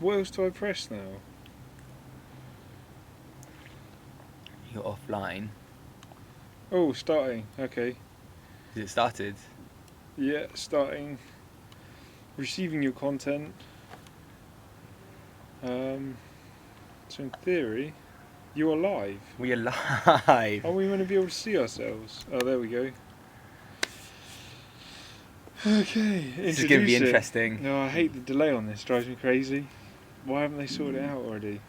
What else do I press now? You're offline. Oh, starting. Okay. Has it started? Yeah, starting. Receiving your content. So in theory, you are live. We are live. Are we going to be able to see ourselves? Oh, there we go. Okay, This is going to be interesting. No, I hate the delay on this. Drives me crazy. Why haven't they sorted it out already?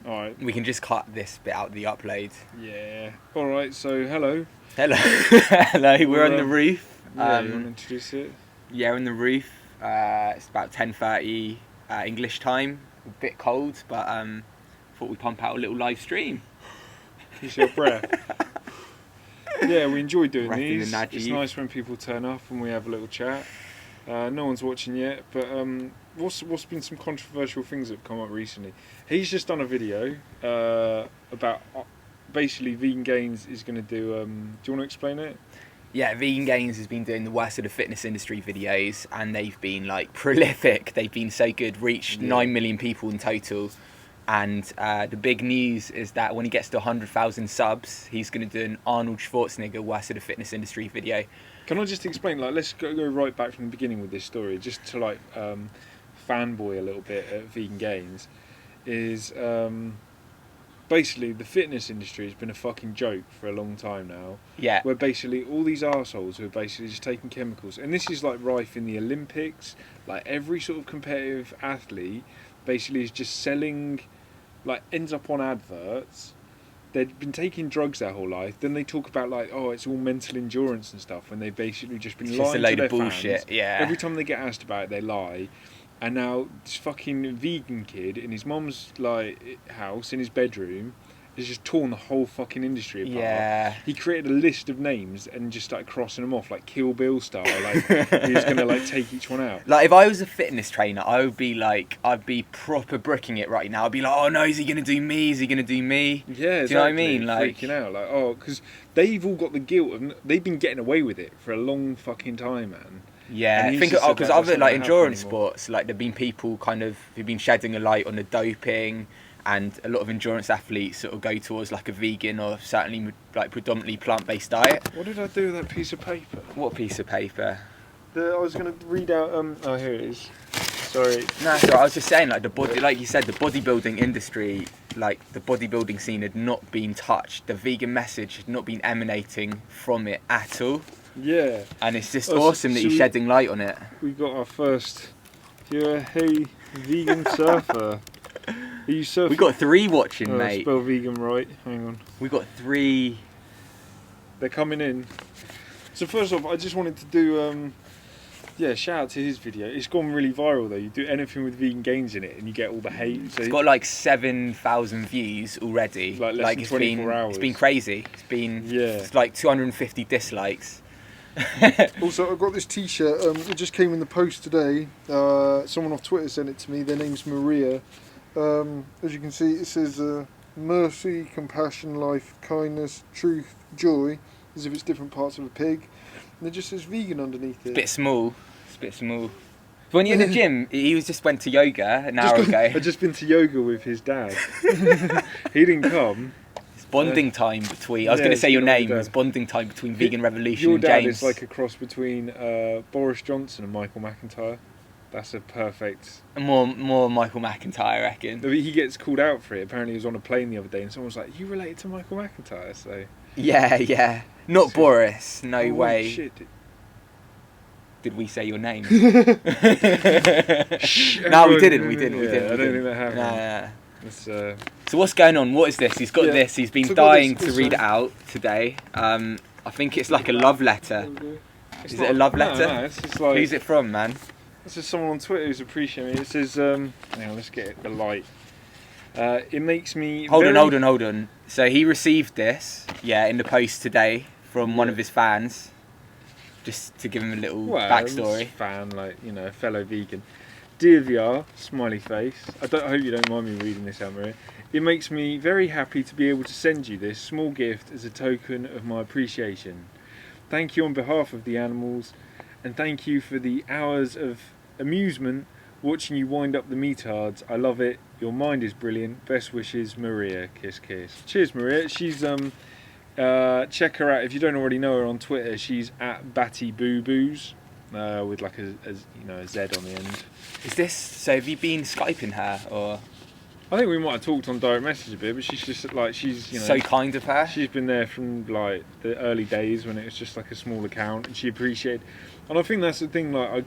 Alright. We can just cut this bit out of the upload. Yeah. Alright, so hello. Hello. Hello, we're on the roof. Yeah, you want to introduce it? Yeah, on the roof. It's about 10:30 English time. A bit cold, but thought we'd pump out a little live stream. Use your breath. Yeah, we enjoy doing Breathing these. the NAGEV. It's nice when people turn up and we have a little chat. No one's watching yet, but what's been some controversial things that have come up recently? He's just done a video about basically Vegan Gains is going to do. Do you want to explain it? Yeah, Vegan Gains has been doing the worst of the fitness industry videos, and they've been like prolific. They've been so good, reached 9 million people in total. And the big news is that when he gets to 100,000 subs, he's going to do an Arnold Schwarzenegger worst of the fitness industry video. Can I just explain? Like, let's go right back from the beginning with this story, just to like fanboy a little bit at Vegan Gains. Is basically the fitness industry has been a fucking joke for a long time now. Yeah. Where basically all these arseholes who are basically just taking chemicals, and this is like rife in the Olympics. Like every sort of competitive athlete basically is just selling, like ends up on adverts. They've been taking drugs their whole life. Then they talk about like, oh, it's all mental endurance and stuff. When they've basically just been lying Just a load to their of bullshit. fans. Yeah. Every time they get asked about it, they lie. And now this fucking vegan kid in his mum's like house in his bedroom has just torn the whole fucking industry apart. Yeah. He created a list of names and just started crossing them off like Kill Bill style. Like he was gonna like take each one out. Like if I was a fitness trainer, I would be like, I'd be proper bricking it right now. I'd be like, oh no, is he gonna do me? Is he gonna do me? Yeah, exactly. Do you know what I mean? Like freaking out, like oh, because they've all got the guilt of they've been getting away with it for a long fucking time, man. yeah, And think he's just because said that other that's like not gonna endurance happen anymore. sports, like there've been people kind of who've been shedding a light on the doping, and a lot of endurance athletes sort of go towards like a vegan or certainly like predominantly plant-based diet. What did I do with that piece of paper? What piece of paper? I was gonna read out. Oh, here it is. Sorry. No, so I was just saying, like the body, like you said, the bodybuilding industry, like the bodybuilding scene had not been touched. The vegan message had not been emanating from it at all. Yeah. And it's just Oh, awesome that so you're shedding light on it. We got our first. You're a hey vegan surfer. Are you surfing? We got 3 watching, Oh, mate. spell vegan right. Hang on. We got 3. They're coming in. So first off, I just wanted to do shout out to his video. It's gone really viral though. You do anything with Vegan Gains in it and you get all the hate. So It's got like 7,000 views already. Like less than 24 hours. It's been crazy. It's like 250 dislikes. Also, I've got this T-shirt. It just came in the post today. Someone off Twitter sent it to me. Their name's Maria. As you can see, it says mercy, compassion, life, kindness, truth, joy, as if it's different parts of a pig. And it just says vegan underneath it. It's a bit small. When you're in the gym, he just went to yoga an hour ago. I've just been to yoga with his dad. He didn't come. It's bonding time between. I was Yeah, going to say your your name. dad. It's bonding time between Vegan Revolution Your and dad James. is like a cross between Boris Johnson and Michael McIntyre. That's a perfect. More Michael McIntyre, I reckon. He gets called out for it. Apparently, he was on a plane the other day, and someone was like, "You related to Michael McIntyre?" So. Yeah. Not Boris. No Oh, way. Shit. Did we say your name? Shh, No, we everyone- didn't. Yeah, I don't think that happened. Nah. It's, So what's going on? What is this? He's got Yeah. this. He's been So I've got dying this- to read it out today. I think it's like a love letter. It's Is it a love letter? No, it's just like. Who's it from, man? This is someone on Twitter who's appreciating me. It says, hang on, let's get the light. It makes me. Hold on. So he received this, in the post today from one of his fans. Just to give him a little backstory. Fan, like, you know, a fellow vegan. Dear VR, smiley face. I hope you don't mind me reading this out, Maria. It makes me very happy to be able to send you this small gift as a token of my appreciation. Thank you on behalf of the animals, and thank you for the hours of amusement Watching you wind up the meatards, I love it. Your mind is brilliant. Best wishes, Maria. Kiss, kiss. Cheers, Maria. She's check her out if you don't already know her on Twitter. She's at Batty Boo Boos, with like a Z on the end. Is this so? Have you been Skyping her, or I think we might have talked on direct message a bit, but she's just like so kind of her? She's been there from like the early days when it was just like a small account, and she appreciated. And I think that's the thing. Like,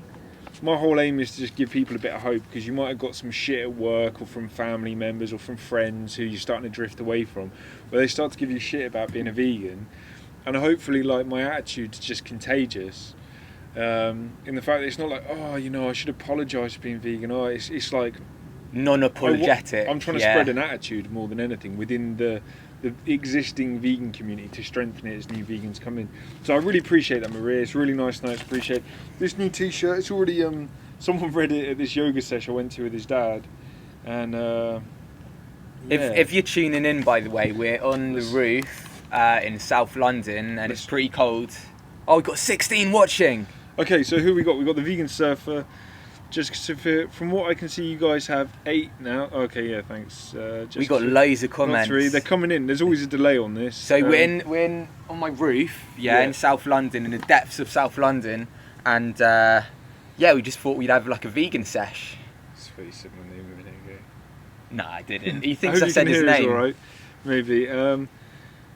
my whole aim is to just give people a bit of hope, because you might have got some shit at work or from family members or from friends who you're starting to drift away from, where they start to give you shit about being a vegan, and hopefully like my attitude's just contagious. In the fact that it's not like, oh, I should apologise for being vegan. Oh, it's like non-apologetic. I'm trying to spread an attitude more than anything within the existing vegan community to strengthen it as new vegans come in. So I really appreciate that, Maria. It's really nice notes. Appreciate this new T-shirt. It's already someone read it at this yoga session I went to with his dad, and if you're tuning in, by the way, we're on the roof in South London, and it's pretty cold. Oh, we've got 16 watching. Okay, so who we got? We got the vegan surfer. Just from what I can see, you guys have 8 now. Okay, yeah, thanks. We got loads of comments. 3. They're coming in. There's always a delay on this. So we're in on my roof, in South London, in the depths of South London, and we just thought we'd have like a vegan sesh. It's pretty similar name a minute ago. No, I didn't. He thinks I said his name. All right, maybe.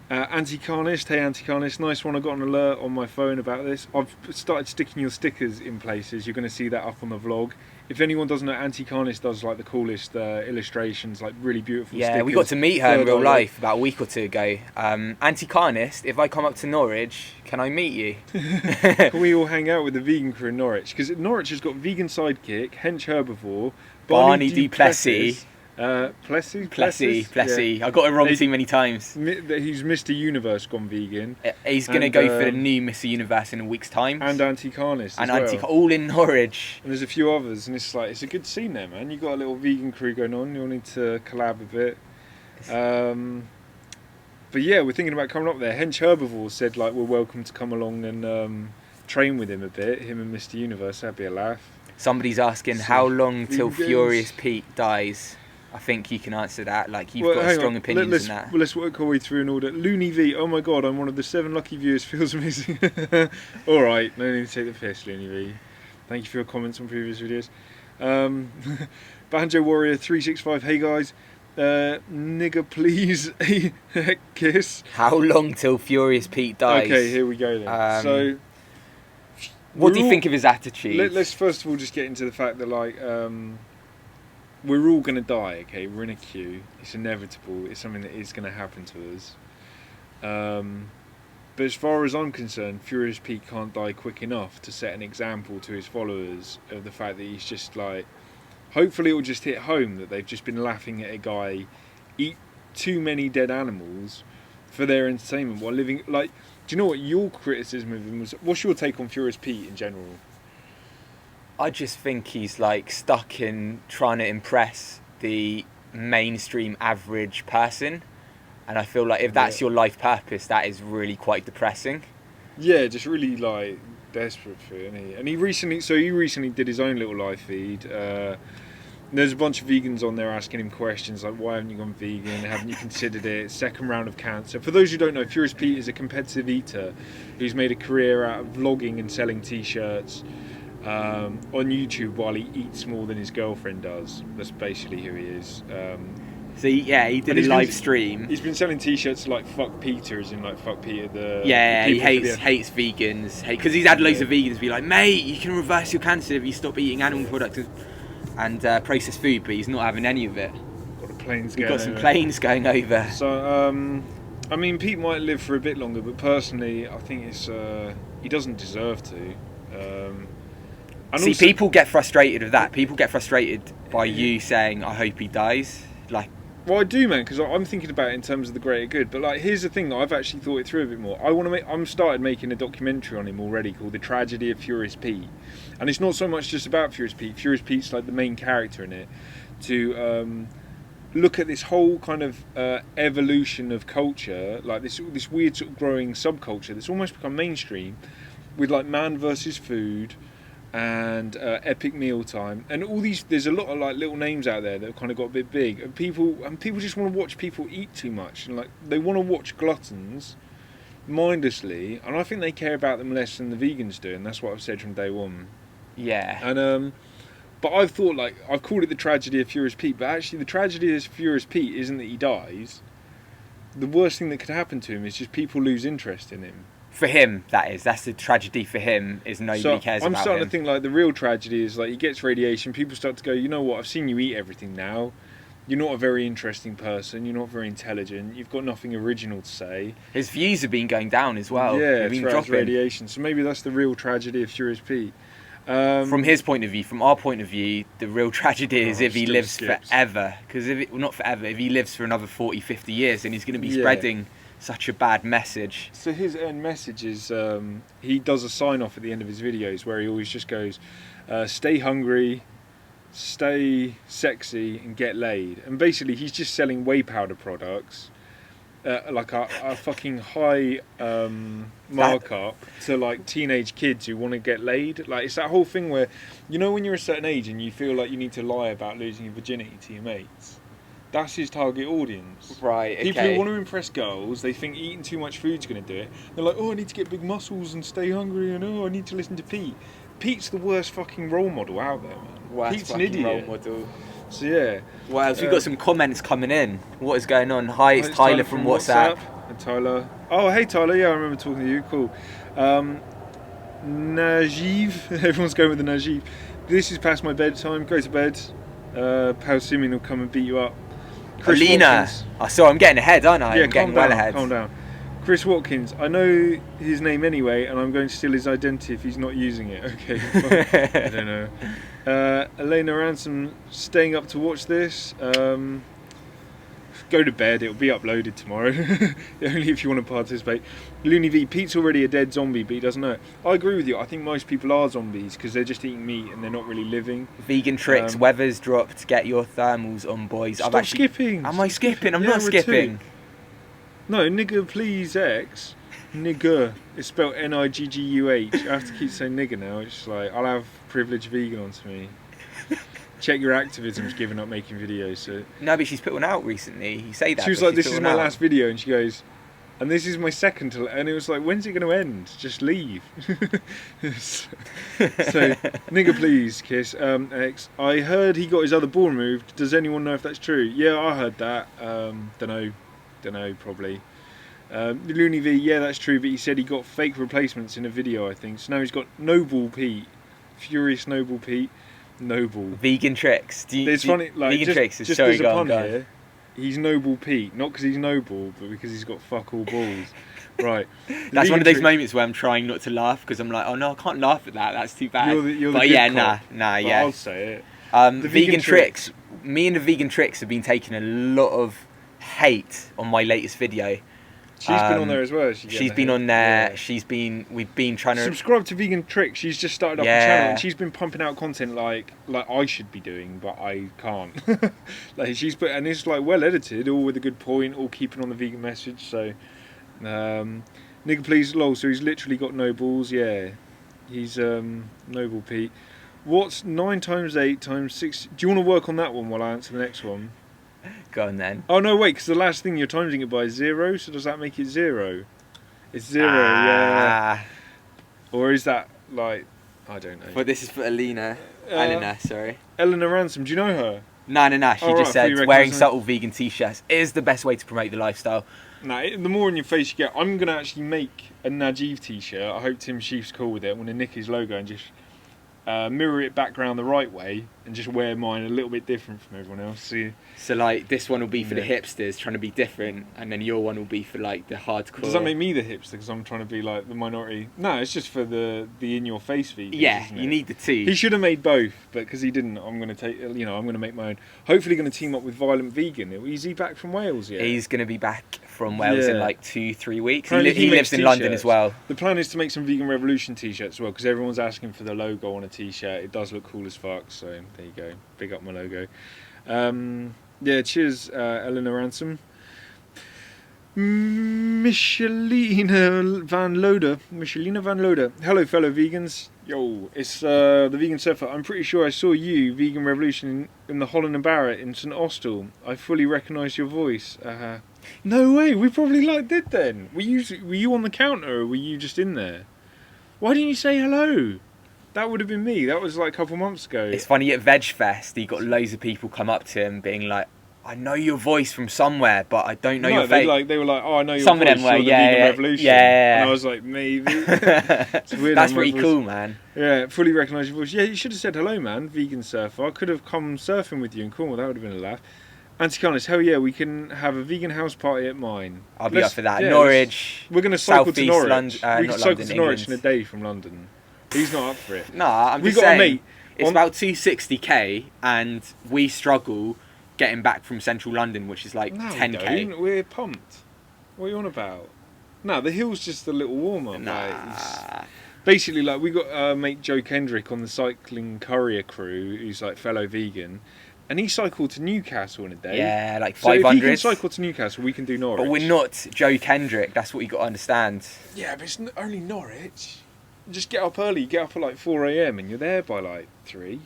Anti-Carnist, hey Anti-Carnist, nice one. I got an alert on my phone about this. I've started sticking your stickers in places. You're going to see that up on the vlog. If anyone doesn't know, Anti-Carnist does like the coolest illustrations, like really beautiful stickers. Yeah, we got to meet her in real life about a week or 2 ago. Anti-Carnist, if I come up to Norwich, can I meet you? Can we all hang out with the vegan crew in Norwich? Because Norwich has got Vegan Sidekick, Hench Herbivore, Barney Duplessis. Plessy. Yeah. I got it wrong too many times. He's Mr. Universe gone vegan. He's going to go for the new Mr. Universe in a week's time. And Anti-Carnist and as well. All in Norwich. And there's a few others, and it's a good scene there, man. You got a little vegan crew going on. You'll need to collab a bit. But yeah, we're thinking about coming up there. Hench Herbivore said like we're welcome to come along and train with him a bit. Him and Mr. Universe. That'd be a laugh. Somebody's asking how long till Furious Pete dies. I think you can answer that. Like, you've got strong opinions on that. Let's work our way through in order. Looney V, oh my god, I'm one of the 7 lucky viewers. Feels amazing. Alright, no need to take the piss, Looney V. Thank you for your comments on previous videos. Banjo Warrior 365, hey guys. Nigga please, kiss. How long till Furious Pete dies? Okay, here we go then. So, what do you think of his attitude? Let's first of all just get into the fact that like we're all going to die, okay? We're in a queue. It's inevitable. It's something that is going to happen to us. But as far as I'm concerned, Furious Pete can't die quick enough to set an example to his followers of the fact that he's just like... Hopefully it will just hit home that they've just been laughing at a guy eat too many dead animals for their entertainment while living... Like, do you know what your criticism of him was? What's your take on Furious Pete in general? I just think he's like stuck in trying to impress the mainstream average person, and I feel like if that's your life purpose, that is really quite depressing. Yeah, just really like desperate for it, isn't he? And he recently did his own little live feed. There's a bunch of vegans on there asking him questions like, why haven't you gone vegan? Haven't you considered it? Second round of cancer. For those who don't know, Furious Pete is a competitive eater who's made a career out of vlogging and selling t-shirts on YouTube while he eats more than his girlfriend does. That's basically who he is. So he did a live stream. He's been selling t-shirts like "fuck Peter," as in like "fuck Peter." He hates vegans because he's had loads of vegans be like, mate, you can reverse your cancer if you stop eating animal products and processed food, but he's not having any of it. We've got some planes going over. So I mean, Pete might live for a bit longer, but personally, I think it's he doesn't deserve to. See, people get frustrated with that. People get frustrated by you saying, "I hope he dies." Like, well, I do, man, because I'm thinking about it in terms of the greater good. But like, here's the thing: I've actually thought it through a bit more. I'm started making a documentary on him already called "The Tragedy of Furious Pete," and it's not so much just about Furious Pete. Furious Pete's like the main character in it. To look at this whole kind of evolution of culture, like this weird sort of growing subculture that's almost become mainstream, with like man versus food. and Epic Mealtime, and all these. There's a lot of like little names out there that have kind of got a bit big, and people just want to watch people eat too much, and like they want to watch gluttons mindlessly, and I think they care about them less than the vegans do, and that's what I've said from day one. Yeah. And but I've thought, like, I've called it the tragedy of Furious Pete, but actually the tragedy of Furious Pete isn't that he dies. The worst thing that could happen to him is just people lose interest in him. For him, that's the tragedy for him, is nobody cares about him. I'm starting to think like the real tragedy is like he gets radiation, people start to go, you know what, I've seen you eat everything now. You're not a very interesting person, you're not very intelligent, you've got nothing original to say. His views have been going down as well. Yeah, throughout radiation. So maybe that's the real tragedy of Furious Pete. From his point of view, from our point of view, the real tragedy is if he lives forever. Because not forever, if he lives for another 40, 50 years, then he's going to be spreading such a bad message. So his end message is, he does a sign off at the end of his videos where he always just goes, stay hungry, stay sexy and get laid. And basically he's just selling whey powder products, like a fucking high markup to like teenage kids who want to get laid. Like, it's that whole thing where, you know, when you're a certain age and you feel like you need to lie about losing your virginity to your mates, that's his target audience. Right, okay. People who want to impress girls, they think eating too much food's going to do it. They're like, oh, I need to get big muscles and stay hungry, and oh, I need to listen to Pete. Pete's the worst fucking role model out there, man. Pete's an idiot. Role model. So yeah. Wow, so we've got some comments coming in. What is going on? Hi, it's Tyler from WhatsApp. And Tyler. Oh, hey Tyler. Yeah, I remember talking to you. Cool. NAGEV. Everyone's going with the NAGEV. This is past my bedtime. Go to bed. Pal Simeon will come and beat you up. Alina. I saw I'm getting ahead, aren't I? Yeah, I'm getting well ahead. Calm down. Chris Watkins, I know his name anyway, and I'm going to steal his identity if he's not using it. Okay, I don't know. Elena Ransom, staying up to watch this. Go to bed, it'll be uploaded tomorrow. Only if you want to participate. Looney V, Pete's already a dead zombie, but he doesn't know it. I agree with you. I think most people are zombies because they're just eating meat and they're not really living. Vegan tricks, weather's dropped. Get your thermals on, boys. Stop skipping. Am I skipping? I'm not skipping. No, nigger please X. Nigger. It's spelled Nigguh. I have to keep saying nigger now. It's just like, I'll have privileged vegan onto me. Check your activism's given up making videos. So. No, but she's put one out recently. You say that. She was like, this is my last video. And she goes, and this is my second. And it was like, when's it going to end? Just leave. So, nigger please, Kiss. X. I heard he got his other ball removed. Does anyone know if that's true? Yeah, I heard that. Don't know, probably. Looney V, yeah, that's true, but he said he got fake replacements in a video, I think. So now he's got Noble Pete, Furious Noble Pete, Noble. Vegan tricks. Funny, like, vegan tricks is just so there's a gone. pun here. He's Noble Pete, not because he's noble, but because he's got fuck all balls. Right. That's one of those moments where I'm trying not to laugh because I'm like, oh no, I can't laugh at that. That's too bad. You're the but good yeah, cop. nah, but yeah. I'll say it. The vegan tricks. Me and the vegan tricks have been taking a lot of hate on my latest video. She's been on there as well. She's been on there. Yeah. We've been trying to subscribe to Vegan Tricks. She's just started up a channel and she's been pumping out content like I should be doing, but I can't. Like she's put, and it's like well edited, all with a good point, all keeping on the vegan message. So, nigga please lol. So he's literally got no balls. Yeah, he's Noble Pete. What's 9 times 8 times 6? Do you want to work on that one while I answer the next one? Go on then. Oh no, wait, because the last thing you're timing it by is 0, so does that make it 0? It's 0, yeah. Or is that like, I don't know. But this is for Alina. Eleanor, sorry. Eleanor Ransom, do you know her? No. She just said wearing subtle vegan t-shirts is the best way to promote the lifestyle. Nah, the more in your face you get. I'm going to actually make a NAGEV t-shirt. I hope Tim Sheaf's cool with it. I'm going to nick his logo and just mirror it background the right way and just wear mine a little bit different from everyone else. So like this one will be for the hipsters trying to be different, and then your one will be for like the hardcore. Does that make me the hipster because I'm trying to be like the minority? No, it's just for the in your face vegans. Yeah, you need the two. He should have made both, but because he didn't, I'm going to take. I'm going to make my own. Hopefully, going to team up with Violent Vegan. Is he back from Wales yet? He's going to be back from Wales in like 2-3 weeks. He He lives in London as well. The plan is to make some Vegan Revolution t-shirts as well because everyone's asking for the logo on a t-shirt. It does look cool as fuck. So there you go. Big up my logo. Yeah, cheers, Eleanor Ransom. Michelina Van Loader. Hello, fellow vegans. Yo, it's the Vegan Surfer. I'm pretty sure I saw you, Vegan Revolution, in the Holland and Barrett in St Austell. I fully recognise your voice. No way, we probably did then. Were you on the counter or were you just in there? Why didn't you say hello? That would have been me. That was like a couple months ago. It's funny, at Veg Fest, he got loads of people come up to him being like, I know your voice from somewhere, but I don't know your face. They were like, oh, I know your Some voice. Some of them were, the yeah, Vegan Revolution. yeah. And I was like, maybe. It's weird. That's pretty cool, man. Yeah, fully recognise your voice. Yeah, you should have said hello, man, Vegan Surfer. I could have come surfing with you in Cornwall. That would have been a laugh. And to be honest, hell yeah, we can have a vegan house party at mine. I'll be up for that. Yeah, Norwich. We're going to cycle to Norwich. We can cycle to Norwich in a day from London. He's not up for it. Nah, I'm just saying. It's about 260k, and we struggle getting back from central London, which is like 10k. No, we're pumped. What are you on about? No, the hill's just a little warmer. Nah. Basically, we got mate Joe Kendrick on the cycling courier crew, who's like fellow vegan, and he cycled to Newcastle in a day. Yeah, like 500. So if he can cycle to Newcastle, we can do Norwich. But we're not Joe Kendrick. That's what you got to understand. Yeah, but it's only Norwich. Just get up early. Get up at 4 a.m. and you're there by 3.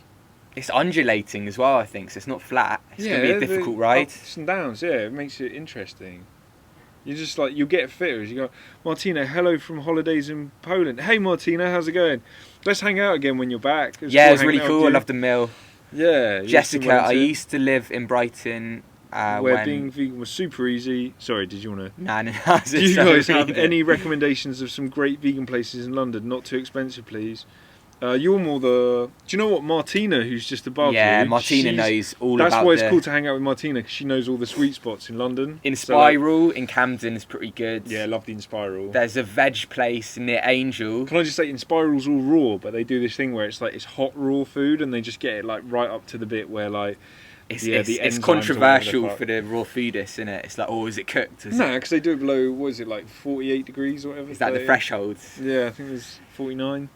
It's undulating as well, I think, so it's not flat. It's going to be a difficult ride. Ups and downs, yeah, it makes it interesting. You just you'll get fitter as you go. Martina, hello from holidays in Poland. Hey Martina, how's it going? Let's hang out again when you're back. It was really cool. I loved the meal. Yeah. Jessica, I used to live in Brighton. Where being vegan was super easy. Sorry, did you want to? No. Do you guys have any recommendations of some great vegan places in London? Not too expensive, please. You're more the... Do you know what? Martina, who's just above you... Yeah, Martina knows all about That's why it's cool to hang out with Martina, because she knows all the sweet spots in London. Inspiral in Camden is pretty good. Yeah, I love the Inspiral. There's a veg place near Angel. Can I just say, Inspiral's all raw, but they do this thing where it's it's hot raw food, and they just get it right up to the bit where It's controversial for the raw foodists, isn't it? It's is it cooked? No, because they do it below, 48 degrees or whatever? Is that the threshold? Yeah, I think it's 49.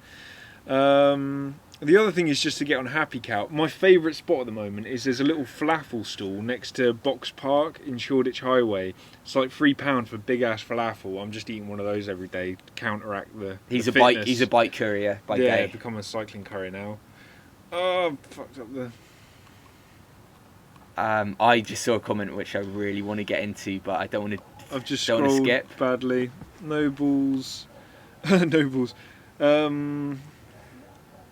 The other thing is just to get on Happy Cow. My favourite spot at the moment is there's a little falafel stall next to Box Park in Shoreditch Highway. It's like £3 for big ass falafel. I'm just eating one of those every day to counteract the He's fitness. a bike courier by day. Yeah, become a cycling courier now. Oh, fucked up the... I just saw a comment which I really want to get into, but I don't want to. I've just scrolled skip badly. No balls. No balls.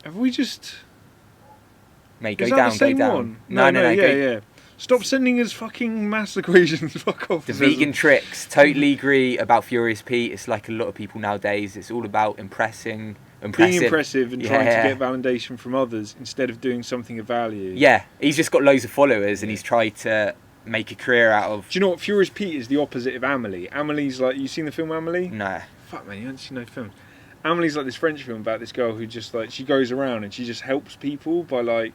Have we just... Mate, go Is that down, the same go down. one? No, Yeah. Stop sending us fucking maths equations. Fuck off. The vegan tricks. Totally agree about Furious Pete. It's like a lot of people nowadays. It's all about being impressive and trying to get validation from others instead of doing something of value. Yeah, he's just got loads of followers and he's tried to make a career out of... Do you know what? Furious Pete is the opposite of Amelie. Amelie's you seen the film Amelie? No. Fuck man, you haven't seen no films. Amelie's this French film about this girl who just she goes around and she just helps people by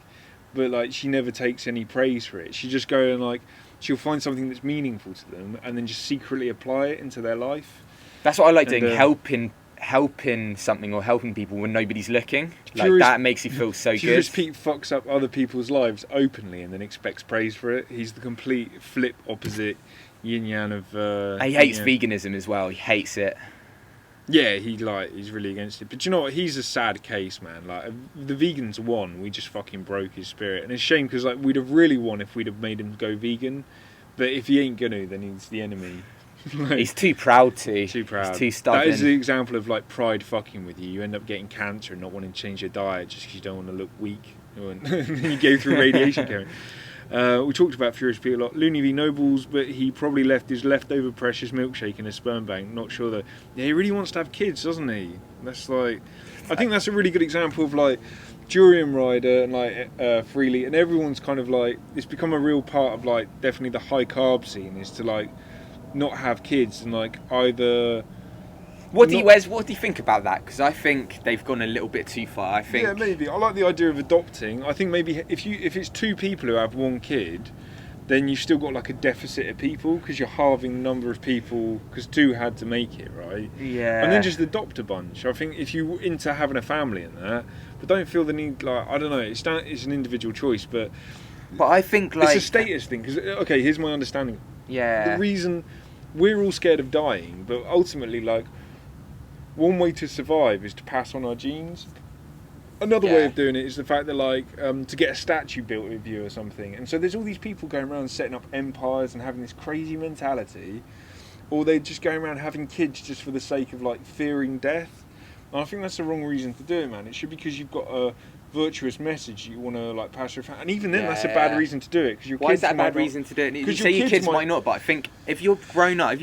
but she never takes any praise for it. She just go and she'll find something that's meaningful to them and then just secretly apply it into their life. That's what I like doing, helping something or helping people when nobody's looking. That makes you feel so good. Furious Pete fucks up other people's lives openly and then expects praise for it. He's the complete flip opposite yin yang of... he hates veganism as well. He hates it. Yeah, he's really against it. But you know what? He's a sad case, man. The vegans won. We just fucking broke his spirit. And it's a shame because we'd have really won if we'd have made him go vegan. But if he ain't gonna, then he's the enemy. He's too proud to. Too proud. He's too stubborn. That is the example of pride fucking with you. You end up getting cancer and not wanting to change your diet just because you don't want to look weak. You go through radiation care. We talked about Furious Pete a lot. Looney v Nobles, but he probably left his leftover precious milkshake in a sperm bank. Not sure though. Yeah, he really wants to have kids, doesn't he? That's I think that's a really good example of Durian Rider and Freely, and everyone's kind of it's become a real part of definitely the high carb scene is to not have kids and either. What do you think about that? Because I think they've gone a little bit too far. Yeah, maybe. I like the idea of adopting. I think maybe if it's two people who have one kid, then you've still got a deficit of people because you're halving the number of people because two had to make it, right? Yeah. And then just adopt a bunch. I think if you're into having a family and that, but don't feel the need. I don't know. It's an individual choice, but I think it's a status thing. Because here's my understanding. Yeah. The reason we're all scared of dying, but ultimately, like, one way to survive is to pass on our genes. Another way of doing it is the fact that, like, to get a statue built of you or something. And so there's all these people going around setting up empires and having this crazy mentality, or they're just going around having kids just for the sake of, like, fearing death. And I think that's the wrong reason to do it, man. It should be because you've got a virtuous message you want to, like, pass through. And even then, that's a bad reason to do it. Because why is that a bad reason to do it? You say your kids might not, but I think if you've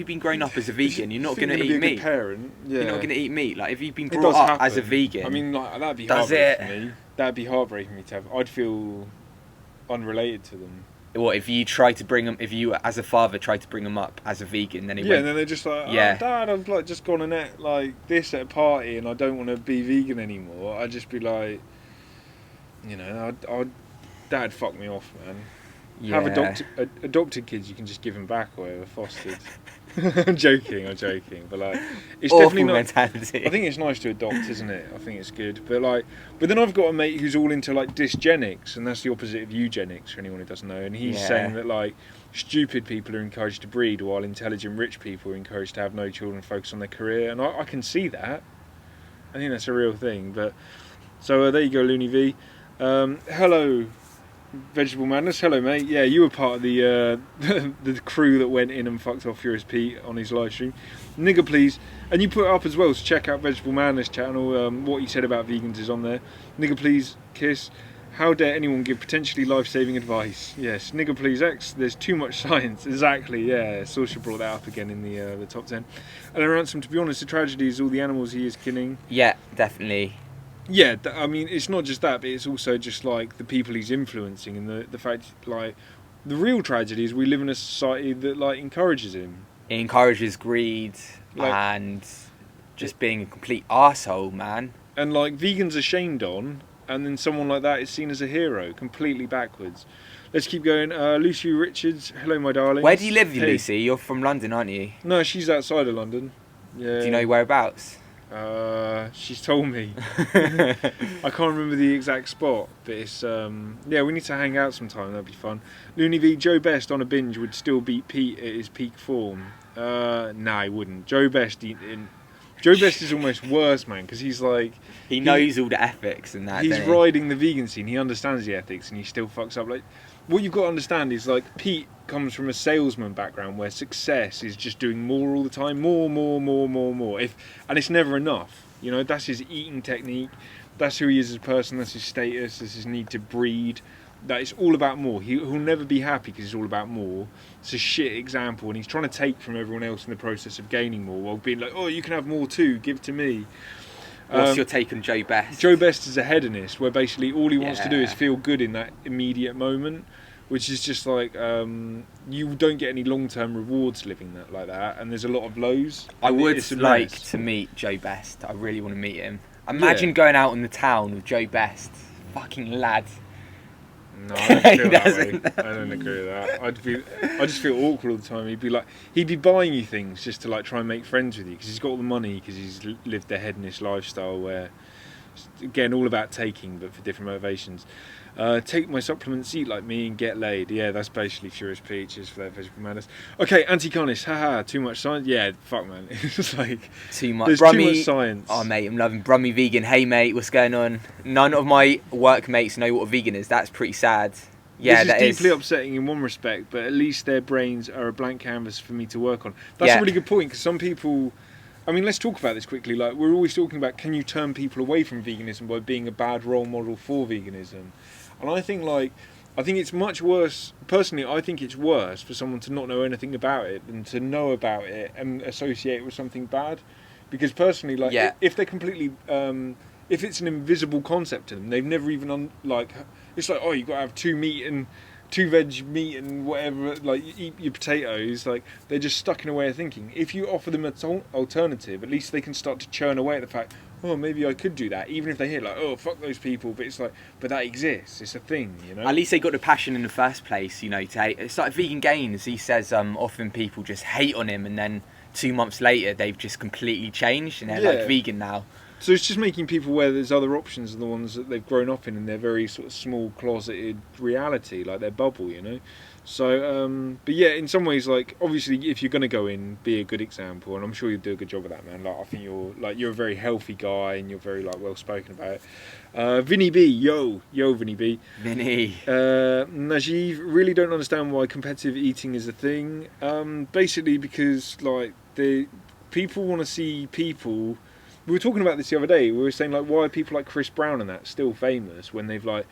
been grown up as a vegan, you're not going to eat meat. Parent, You're not going to eat meat. Like, if you've been brought up as a vegan, I mean, like, that'd be heartbreaking for me. That'd be heartbreaking for me to have. I'd feel unrelated to them. What if you try to bring them? If you, as a father, try to bring them up as a vegan, then and then they're just like, oh, Dad, I've like just gone and ate like this at a party, and I don't want to be vegan anymore. I'd just be like, you know, Dad, fuck me off, man. Yeah. Have adopted kids, you can just give them back or whatever, fostered. I'm joking, but like, it's awful definitely not. Mentality. I think it's nice to adopt, isn't it? I think it's good, but then I've got a mate who's all into like dysgenics, and that's the opposite of eugenics for anyone who doesn't know. And he's saying that like stupid people are encouraged to breed, while intelligent rich people are encouraged to have no children, and focus on their career. And I can see that. I think that's a real thing. But so there you go, Looney V. Hello. Vegetable Madness, hello mate. Yeah, you were part of the the crew that went in and fucked off Furious Pete on his live stream. Nigga please, and you put it up as well, so check out Vegetable Madness channel. What he said about vegans is on there. Nigga please, kiss. How dare anyone give potentially life-saving advice? Yes, nigga please X. There's too much science. Exactly. Yeah, Saoirse brought that up again in the top 10. And Ransom, to be honest, the tragedy is all the animals he is killing. Yeah, definitely. Yeah, I mean, it's not just that, but it's also just like the people he's influencing, and the fact, like, the real tragedy is we live in a society that like encourages him. It encourages greed and just being a complete arsehole, man. And like vegans are shamed on, and then someone like that is seen as a hero, completely backwards. Let's keep going. Lucy Richards, hello my darling. Where do you live, Lucy? You're from London, aren't you? No, she's outside of London. Yeah. Do you know whereabouts? She's told me. I can't remember the exact spot, but it's we need to hang out sometime. That'd be fun. Looney V, Joe Best on a binge would still beat Pete at his peak form. Nah, he wouldn't. Joe Best is almost worse, man, because he's like he knows all the ethics and that. He's riding the vegan scene. He understands the ethics, and he still fucks up. Like, what you've got to understand is like Pete comes from a salesman background where success is just doing more all the time, more. And it's never enough. You know, that's his eating technique. That's who he is as a person. That's his status. That's his need to breed. That it's all about more. He'll never be happy because it's all about more. It's a shit example, and he's trying to take from everyone else in the process of gaining more, while being like, oh, you can have more too. Give to me. What's your take on Joe Best? Joe Best is a hedonist, where basically all he wants to do is feel good in that immediate moment, which is just like you don't get any long-term rewards living that like that, and there's a lot of lows. I would like to meet Joe Best. I really want to meet him. Imagine going out in the town with Joe Best, fucking lad. No, I don't feel that way. I don't agree with that. I just feel awkward all the time. He'd be buying you things just to like try and make friends with you, because he's got all the money, because he's lived the hedonist lifestyle where, again, all about taking, but for different motivations. Take my supplements, eat like me, and get laid. Yeah, that's basically Furious Peaches for that Vegetable Madness. Okay, Anti-Carnist, haha, too much science. Yeah, fuck man, it's like too much. There's too much science. Oh mate, I'm loving Brummy Vegan. Hey mate, what's going on? None of my workmates know what a vegan is. That's pretty sad. Yeah, this is deeply upsetting in one respect, but at least their brains are a blank canvas for me to work on. That's a really good point, because some people. I mean, let's talk about this quickly. Like, we're always talking about, can you turn people away from veganism by being a bad role model for veganism? And I think it's much worse. Personally, I think it's worse for someone to not know anything about it than to know about it and associate it with something bad. Because personally, if they're completely, if it's an invisible concept to them, they've never even it's like, oh, you've got to have two veg meat and whatever, like you eat your potatoes, like they're just stuck in a way of thinking. If you offer them an alternative, at least they can start to churn away at the fact, oh, maybe I could do that, even if they hear like, oh, fuck those people, but it's like, but that exists, it's a thing, you know. At least they got the passion in the first place, you know, to hate. It's like Vegan Gains, he says often people just hate on him, and then 2 months later they've just completely changed and they're like vegan now. So it's just making people aware there's other options than the ones that they've grown up in their very sort of small closeted reality, like their bubble, you know. So, but yeah, in some ways, like obviously, if you're gonna go in, be a good example, and I'm sure you'll do a good job of that, man. Like I think you're a very healthy guy, and you're very like well spoken about it. Vinny B, yo, Vinny B. Vinny. NAGEV, really don't understand why competitive eating is a thing. Basically because like the people want to see people. We were talking about this the other day. We were saying like, why are people like Chris Brown and that still famous when they've like,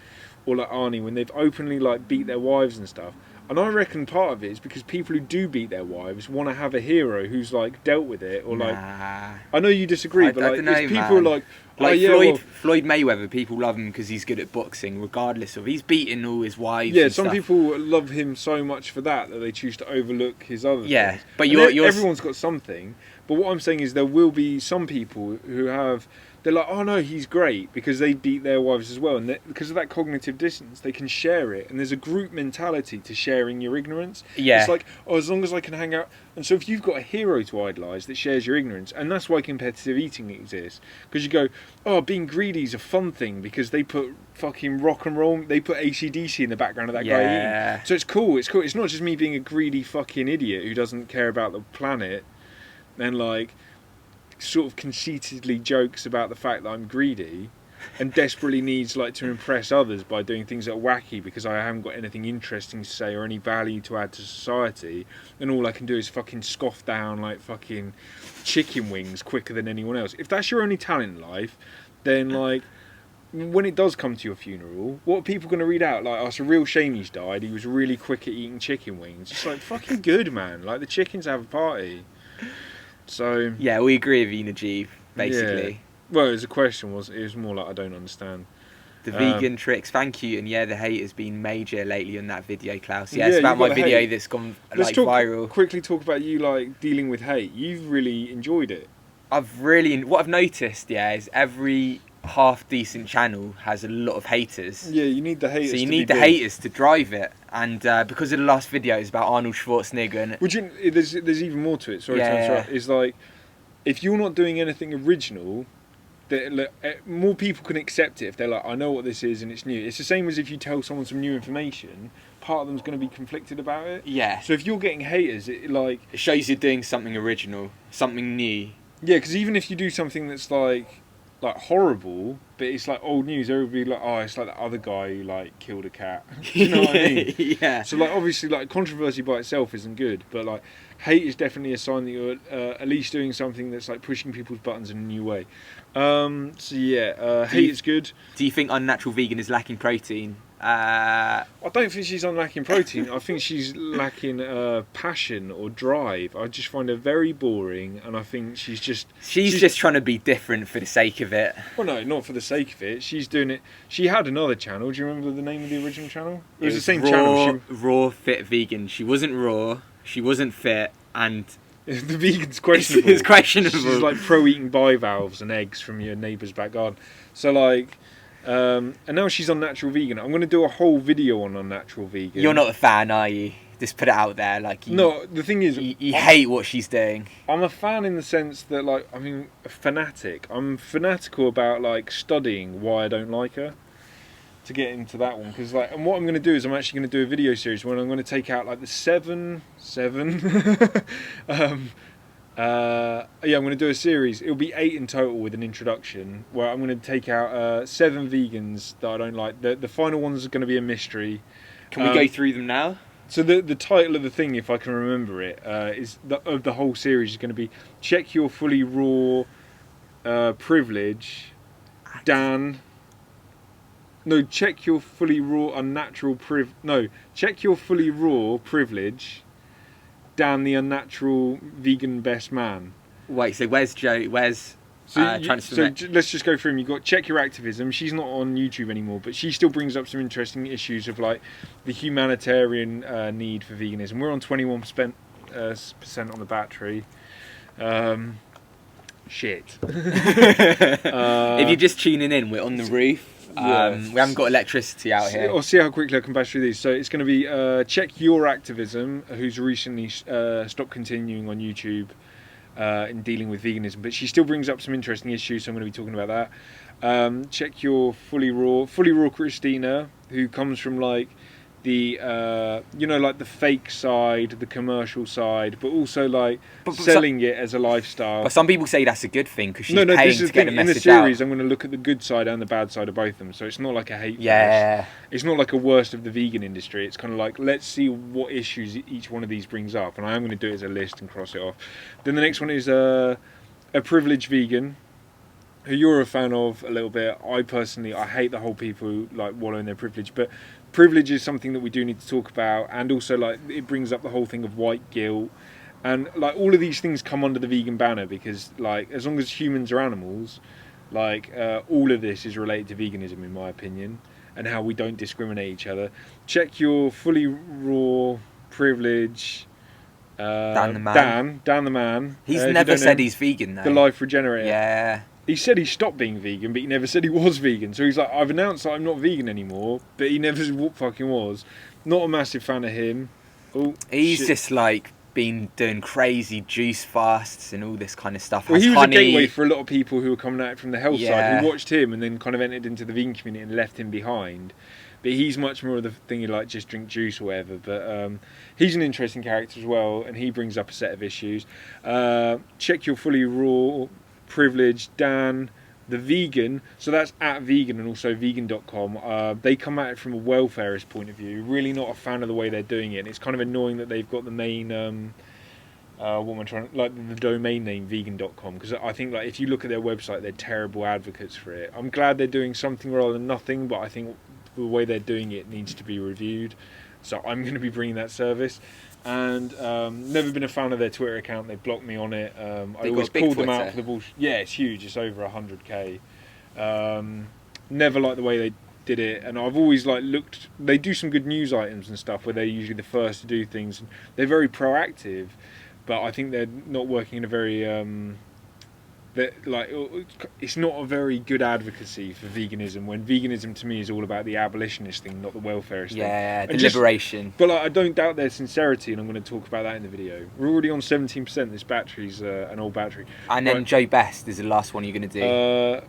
or like Arnie, when they've openly like beat their wives and stuff. And I reckon part of it is because people who do beat their wives want to have a hero who's like dealt with it, or like. I know you disagree, but like, don't know, people are like. Like oh, yeah, Floyd Mayweather, people love him because he's good at boxing, regardless of he's beating all his wives. Yeah, and some stuff. people love him so much for that they choose to overlook his other things. But everyone's got something. But what I'm saying is there will be some people who they're like, oh no, he's great because they beat their wives as well, and because of that cognitive dissonance, they can share it, and there's a group mentality to sharing your ignorance. Yeah, it's like, oh, as long as I can hang out. And so if you've got a hero to idolise that shares your ignorance, and that's why competitive eating exists, because you go, oh, being greedy is a fun thing because they put fucking rock and roll, they put AC/DC in the background of that guy eating. So it's cool. It's not just me being a greedy fucking idiot who doesn't care about the planet and like sort of conceitedly jokes about the fact that I'm greedy and desperately needs like to impress others by doing things that are wacky because I haven't got anything interesting to say or any value to add to society, and all I can do is fucking scoff down like fucking chicken wings quicker than anyone else. If that's your only talent in life, then like when it does come to your funeral, what are people going to read out? Like, oh, it's a real shame he's died, he was really quick at eating chicken wings. It's like, fucking good, man. Like, the chickens have a party. So yeah, we agree with you, NAGEV, basically. Yeah. Well, it was a question, it was more like I don't understand. The vegan tricks, thank you, and yeah, the hate has been major lately on that video, Klaus. Yeah, Yeah, it's about my the video hate. that's gone Let's viral. Quickly talk about you like dealing with hate. You've really enjoyed it. What I've noticed, yeah, is every half decent channel has a lot of haters. Yeah, you need the haters. So you need the haters to drive it, and because of the last video is about Arnold Schwarzenegger, and there's even more to it. Sorry to interrupt. It's like if you're not doing anything original, more people can accept it if they're like, I know what this is and it's new. It's the same as if you tell someone some new information, part of them's going to be conflicted about it. Yeah. So if you're getting haters, it shows you're doing something original, something new. Yeah, because even if you do something that's like horrible, but it's like old news, everybody like, oh, it's like that other guy who like killed a cat. Do you know what I mean? Yeah. So like obviously like controversy by itself isn't good, but like hate is definitely a sign that you're at least doing something that's like pushing people's buttons in a new way. So yeah, hate is good. Do you think Unnatural Vegan is lacking protein? I don't think she's lacking protein. I think she's lacking passion or drive. I just find her very boring, and I think she's just trying to be different for the sake of it. Well, no, not for the sake of it. She's doing it. She had another channel. Do you remember the name of the original channel? It was the same channel. Raw Fit Vegan. She wasn't raw. She wasn't fit, and the vegan's questionable. It's questionable. She's like pro-eating bivalves and eggs from your neighbour's back garden. So like. And now she's Unnatural Vegan. I'm going to do a whole video on Unnatural Vegan. You're not a fan, are you? Just put it out there, like you. No, the thing is, you hate what she's doing. I'm a fan in the sense that, like, I mean, a fanatic. I'm fanatical about like studying why I don't like her. To get into that one, because like, and what I'm going to do is I'm actually going to do a video series where I'm going to take out like the seven. Yeah, I'm going to do a series. It'll be 8 in total with an introduction where I'm going to take out 7 vegans that I don't like. The final one's going to be a mystery. Can we go through them now? So the title of the thing, if I can remember it, is of the whole series is going to be Check Your Fully Raw Privilege, Dan. No, check your fully raw unnatural check your fully raw privilege. Dan, the unnatural vegan best man. Wait, so where's Joe? Where's trying to submit? So let's just go through them. You've got Check Your Activism. She's not on YouTube anymore, but she still brings up some interesting issues of like the humanitarian need for veganism. We're on 21% percent on the battery. Shit. If you're just tuning in, we're on the roof. We haven't got electricity out here. I'll see how quickly I can bash through these. So it's going to be Check Your Activism, who's recently stopped continuing on YouTube. in dealing with veganism, but she still brings up some interesting issues, so I'm going to be talking about that. Check your Fully Raw Christina, who comes from like the like the fake side, the commercial side, but also like selling it as a lifestyle. But some people say that's a good thing because she's no, paying this is to get the the thing. In the message series, out. I'm going to look at the good side and the bad side of both of them. So it's not like a hate Yeah. fest. It's not like a worst of the vegan industry. It's kind of like, let's see what issues each one of these brings up, and I am going to do it as a list and cross it off. Then the next one is a privileged vegan, who you're a fan of a little bit. I personally, I hate the whole people who like wallow in their privilege, but privilege is something that we do need to talk about, and also like it brings up the whole thing of white guilt, and like all of these things come under the vegan banner because like as long as humans are animals, like all of this is related to veganism in my opinion, and how we don't discriminate each other. Check your Fully Raw Privilege. Dan the man. Dan the man. He's never said he's vegan though. The life regenerator. Yeah. He said he stopped being vegan, but he never said he was vegan. So he's like, I've announced that I'm not vegan anymore, but he never said what fucking was. Not a massive fan of him. Oh, he's shit. just like been doing crazy juice fasts and all this kind of stuff. Well, he was honey. a gateway for a lot of people who were coming at it from the health Yeah. side, who watched him and then kind of entered into the vegan community and left him behind. But he's much more of the thing you like, just drink juice or whatever. But he's an interesting character as well, and he brings up a set of issues. Check your Fully Raw Privilege, Dan the vegan, so that's at vegan and also vegan.com. They come at it from a welfarist point of view. Really not a fan of the way they're doing it, and it's kind of annoying that they've got the main the domain name vegan.com, because I think like if you look at their website, they're terrible advocates for it. I'm glad they're doing something rather than nothing, but I think the way they're doing it needs to be reviewed, so I'm going to be bringing that service. And never been a fan of their Twitter account. They blocked me on it. I always called them out for the bullshit. Yeah, it's huge. It's over 100k. Never liked the way they did it, and I've always like looked. They do some good news items and stuff where they're usually the first to do things. They're very proactive, but I think they're not working in a very it's not a very good advocacy for veganism, when veganism to me is all about the abolitionist thing, not the welfarist thing. Yeah, the And liberation. But like, I don't doubt their sincerity, and I'm going to talk about that in the video. We're already on 17%. This battery's an old battery. And then Right. Joe Best is the last one you're going to do.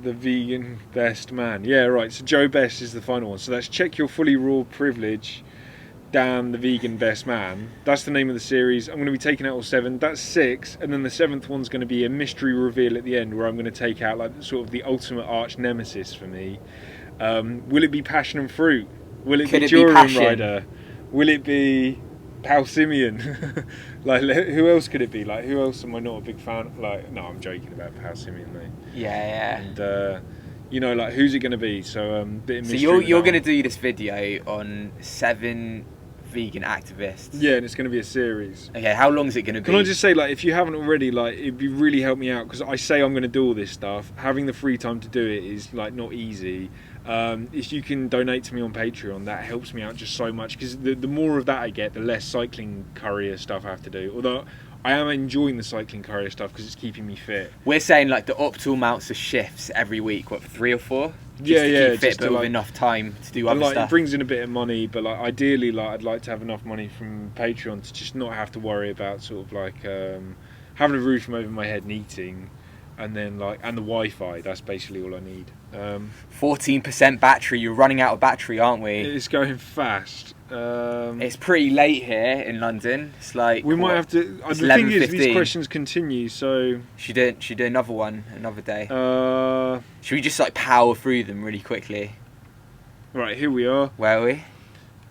The vegan best man. Yeah, right. So Joe Best is the final one. So that's Check Your Fully Raw Privilege, Dan the vegan best man. That's the name of the series. I'm going to be taking out all 7. That's 6, and then the 7th one's going to be a mystery reveal at the end, where I'm going to take out like sort of the ultimate arch nemesis for me. Will it be Passion and Fruit? Will it Could be it be Durian Passion? Rider? Will it be Pal Simeon? Like, who else could it be? Like, who else am I not a big fan of? Like, no, I'm joking about Pal Simeon though. Yeah. And like, who's it going to be? So bit of So mystery you're with that going to do this video on 7 vegan activists. Yeah, and it's going to be a series. Okay, how long is it going to be? Can I just say, like, if you haven't already, like, it'd be really help me out, because I say I'm going to do all this stuff. Having the free time to do it is like not easy. If you can donate to me on Patreon, that helps me out just so much, because the more of that I get, the less cycling courier stuff I have to do. Although I am enjoying the cycling courier stuff because it's keeping me fit. We're saying like the optimal amounts of shifts every week, what, 3 or 4? Just Yeah, to yeah, keep fit, just to, but with like- enough time to do And other like, stuff. it brings in a bit of money, but like ideally, like I'd like to have enough money from Patreon to just not have to worry about sort of like having a roof over my head and eating, and then like and the Wi-Fi. That's basically all I need. 14% battery. You're running out of battery, aren't we? It's going fast. It's pretty late here in London. It's like We might what? have to. It's The thing is, these 11:15. questions continue. So Should do another one another day. right, Should we just like power through them really quickly? here we are. Where are we?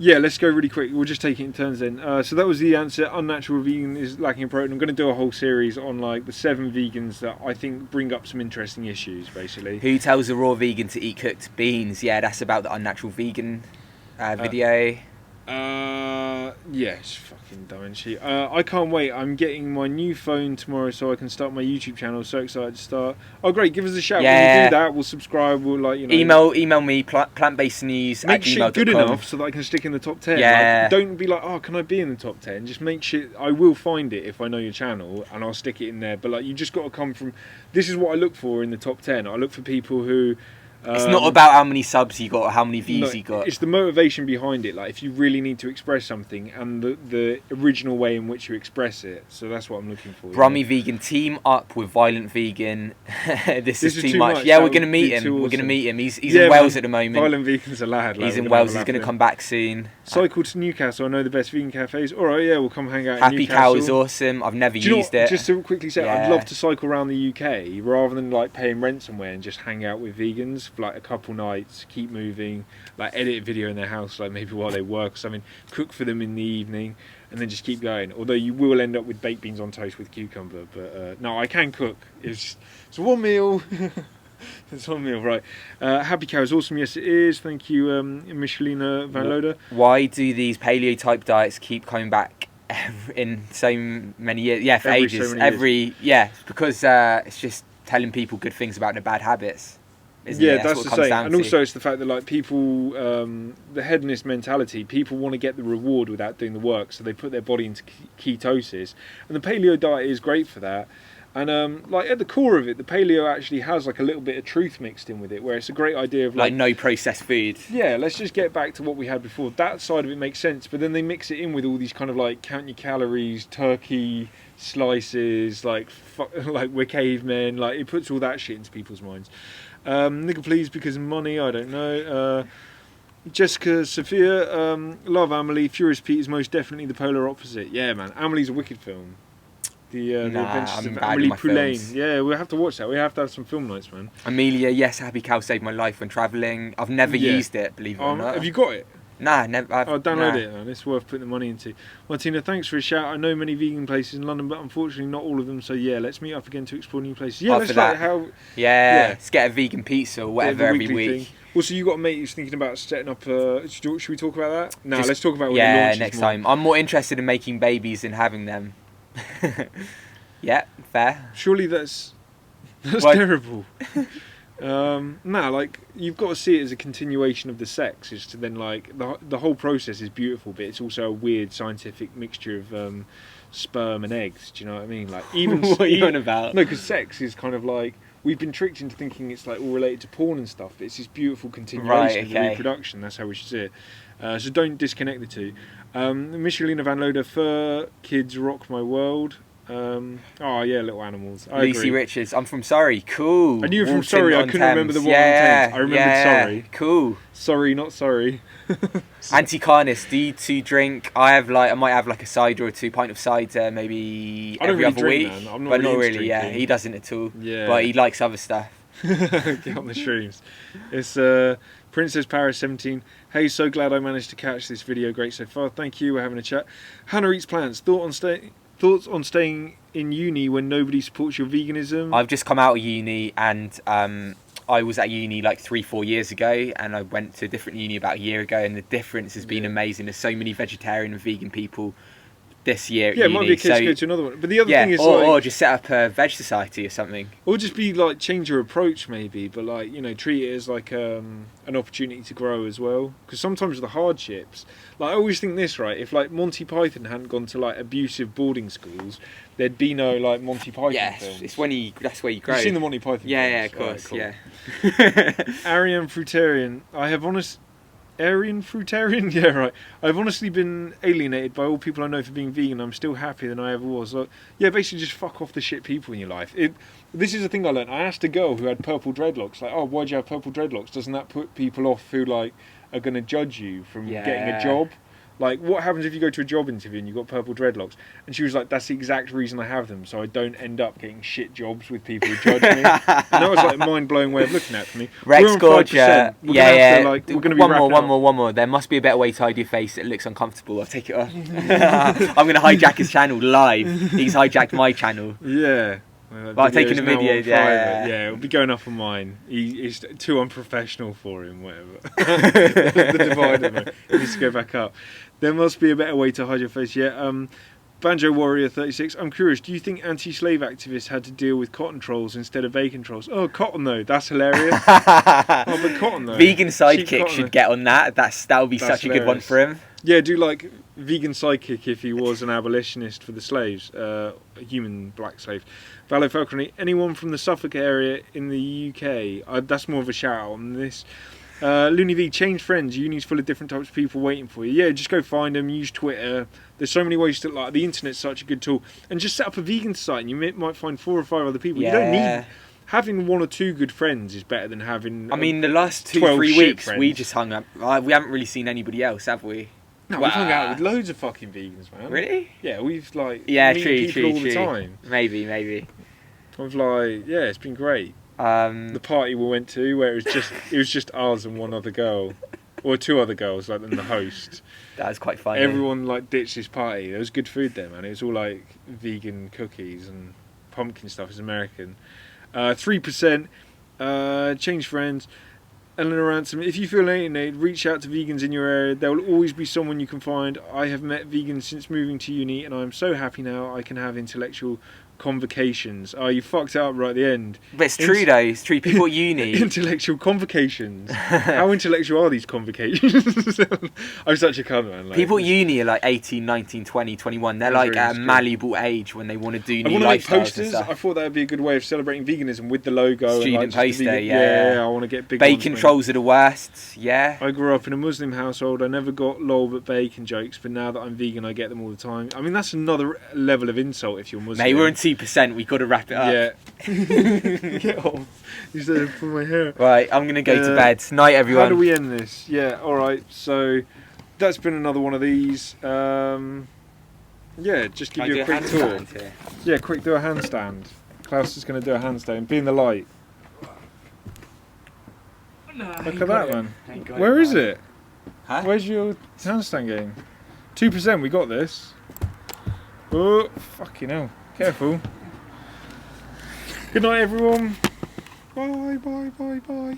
Yeah, let's go really quick. We'll just take it in turns then. So that was the answer. Unnatural vegan is lacking in protein. I'm going to do a whole series on like the 7 vegans that I think bring up some interesting issues, basically. Who tells a raw vegan to eat cooked beans? Yeah, that's about the unnatural vegan video. Yes, fucking dying she. I can't wait. I'm getting my new phone tomorrow so I can start my YouTube channel. So excited to start. Oh, great. Give us a shout when Yeah. you do that. We'll subscribe. We'll like, you know. Email me plantbasednews Make at shit gmail.com. good enough so that I can stick in the top 10. Yeah. Like, don't be like, oh, can I be in the top 10? Just make shit. I will find it if I know your channel, and I'll stick it in there. But like, you just got to come from. This is what I look for in the top 10. I look for people who It's not about how many subs you got or how many views you got. It's the motivation behind it. Like if you really need to express something and the original way in which you express it. So that's what I'm looking for. Brummy Vegan, team up with Violent Vegan. this is too much. Yeah, we're gonna meet him. We're gonna meet him. He's in Wales at the moment. Violent Vegan's a lad. He's in Wales. He's gonna come back soon. Cycle to Newcastle. I know the best vegan cafes. All right, yeah, we'll come hang out. Happy in Newcastle. Cow is awesome. I've never used it. Just to quickly say, I'd love to cycle around the UK rather than like paying rent somewhere and just hang out with vegans for like a couple nights, keep moving, like edit a video in their house, like maybe while they work or something, cook for them in the evening, and then just keep going. Although you will end up with baked beans on toast with cucumber, but no, I can cook. It's one meal. It's one meal, right? Happy Cow is awesome. Yes, it is. Thank you, Michelina Van Loder. Why do these paleo type diets keep coming back in so many years? Yeah, for ages. Because it's just telling people good things about their bad habits. That's the same. And also it's the fact that like people, the hedonist mentality, people want to get the reward without doing the work, so they put their body into ketosis, and the paleo diet is great for that. And like at the core of it, the paleo actually has like a little bit of truth mixed in with it, where it's a great idea of like no processed food. Yeah, let's just get back to what we had before. That side of it makes sense, but then they mix it in with all these kind of like count your calories, turkey slices, like we're cavemen. Like it puts all that shit into people's minds. Nigga, please, because of money. I don't know. Jessica Sophia, love Amelie. Furious Pete is most definitely the polar opposite. Yeah, man, Amelie's a wicked film. The Adventures of Amelie Poulain. Yeah, we'll have to watch that. We have to have some film nights, man. Amelia, yes, Happy Cow saved my life when travelling. I've never used it, believe it or not. Have you got it? Nah, never. Download it, man. It's worth putting the money into. Martina, thanks for a shout. I know many vegan places in London, but unfortunately not all of them. So yeah, let's meet up again to explore new places. Yeah, let's like how. Yeah, let's get a vegan pizza or whatever every week. Thing. Also, you got a mate who's thinking about setting up. Should we talk about that? No, let's talk about when it launches next time. I'm more interested in making babies than having them. Yeah, fair. Surely that's terrible. Like you've got to see it as a continuation of the sex. Is to then like the whole process is beautiful, but it's also a weird scientific mixture of sperm and eggs. Do you know what I mean? Like even what are you on about? No, because sex is kind of like we've been tricked into thinking it's like all related to porn and stuff. But it's this beautiful continuation of reproduction. That's how we should see it. So don't disconnect the two. Michelina Van Loder, fur kids rock my world. Little animals. Lucy Richards, I'm from Surrey. Cool. I knew you were from Surrey. I couldn't remember the one. I remembered Surrey. Cool. Sorry, not sorry. Anti-carnist, do you two drink? I might have like a cider or 2 pint of cider maybe every other week. Man. I'm not but really not really. Yeah, he doesn't at all. Yeah. But he likes other stuff. Get on the streams. It's Princess Paris 17. Hey, so glad I managed to catch this video. Great so far. Thank you. We're having a chat. Hannah eats plants. Thoughts on staying in uni when nobody supports your veganism? I've just come out of uni and I was at uni like 3-4 years ago, and I went to a different uni about a year ago, and the difference has been amazing. There's so many vegetarian and vegan people this year at uni. It might be a case to go to another one. But the other thing is or just set up a veg society or something. Or just be like change your approach maybe, but like, you know, treat it as like an opportunity to grow as well. Because sometimes the hardships, like I always think this, right? If like Monty Python hadn't gone to like abusive boarding schools, there'd be no like Monty Python films. It's that's where you grow. You've seen the Monty Python films? Yeah, of course, right, cool. Arian Fruitarian, Aryan Fruitarian? Yeah, right. I've honestly been alienated by all people I know for being vegan. I'm still happier than I ever was. So, yeah, basically just fuck off the shit people in your life. This is the thing I learned. I asked a girl who had purple dreadlocks, like, oh, why'd you have purple dreadlocks? Doesn't that put people off who, like, are going to judge you from getting a job? Like, what happens if you go to a job interview and you've got purple dreadlocks? And she was like, that's the exact reason I have them, so I don't end up getting shit jobs with people who judge me. And that was like a mind-blowing way of looking at it for me. Rex Gorge, we're going to be one more. There must be a better way to hide your face that looks uncomfortable. I'll take it off. I'm going to hijack his channel live. He's hijacked my channel. Yeah. But I'm taking a video, yeah, it'll be going up on mine. It's too unprofessional for him, whatever. The divider, man. It needs to go back up. There must be a better way to hide your face. Yeah, Banjo Warrior 36. I'm curious. Do you think anti-slave activists had to deal with cotton trolls instead of bacon trolls? Oh, cotton though. That's hilarious. Oh, but cotton though. Vegan Cheap sidekick cotton, should though. get on that. That would be That's such a good one hilarious. for him. Yeah, do like vegan sidekick if he was an abolitionist for the slaves, a human black slave. Valo Falconry, anyone from the Suffolk area in the UK? That's more of a shout out on this. Looney V, change friends. Uni's full of different types of people waiting for you. Yeah, just go find them. Use Twitter. There's so many ways to like. The internet's such a good tool. And just set up a vegan site, and you might find 4 or 5 other people. Yeah. You don't need having 1 or 2 good friends is better than having. I mean, the last 12 2-3 shit weeks friends. we just hung up. We haven't really seen anybody else, have we? No, we've hung out with loads of fucking vegans, man. Really? Yeah, we've like Yeah, meeting true, people true, all the true. time. Maybe. I've like, yeah, it's been great. The party we went to where it was just us and 1 other girl, or 2 other girls, like, and the host. That was quite funny. Everyone like ditched this party. There was good food there, man. It was all like vegan cookies and pumpkin stuff. It's American. 3%. Change friends. Eleanor Ransom, if you feel alienated, reach out to vegans in your area. There will always be someone you can find. I have met vegans since moving to uni, and I'm so happy now I can have intellectual convocations. Oh, you fucked it up right at the end. But it's true though, it's true. People at uni. Intellectual convocations. How intellectual are these convocations? I'm such a cunt, man. Like, People at uni are like 18, 19, 20, 21. They're like at a malleable age when they want to do I new want to make lifestyles and posters. stuff. I thought that would be a good way of celebrating veganism with the logo. Student and like, just the poster, vegan- yeah. I want to get big Bacon ones, man. trolls are the worst, yeah. I grew up in a Muslim household. I never got lol but bacon jokes, but now that I'm vegan, I get them all the time. I mean, that's another level of insult if you're Muslim. Mate, we're on 2%, we've got to wrap it up. Yeah. Get off. You said for my hair. Right, I'm going to go to bed. Night, everyone. How do we end this? Yeah, alright. So, that's been another one of these. Yeah, just give Can I you a do quick tour. handstand here? Yeah, quick, do a handstand. Klaus is going to do a handstand. Be in the light. Look at that, man. Where is it? Huh? Where's your handstand game? 2%, we got this. Oh, fucking hell. Careful. Good night, everyone. Bye, bye, bye, bye.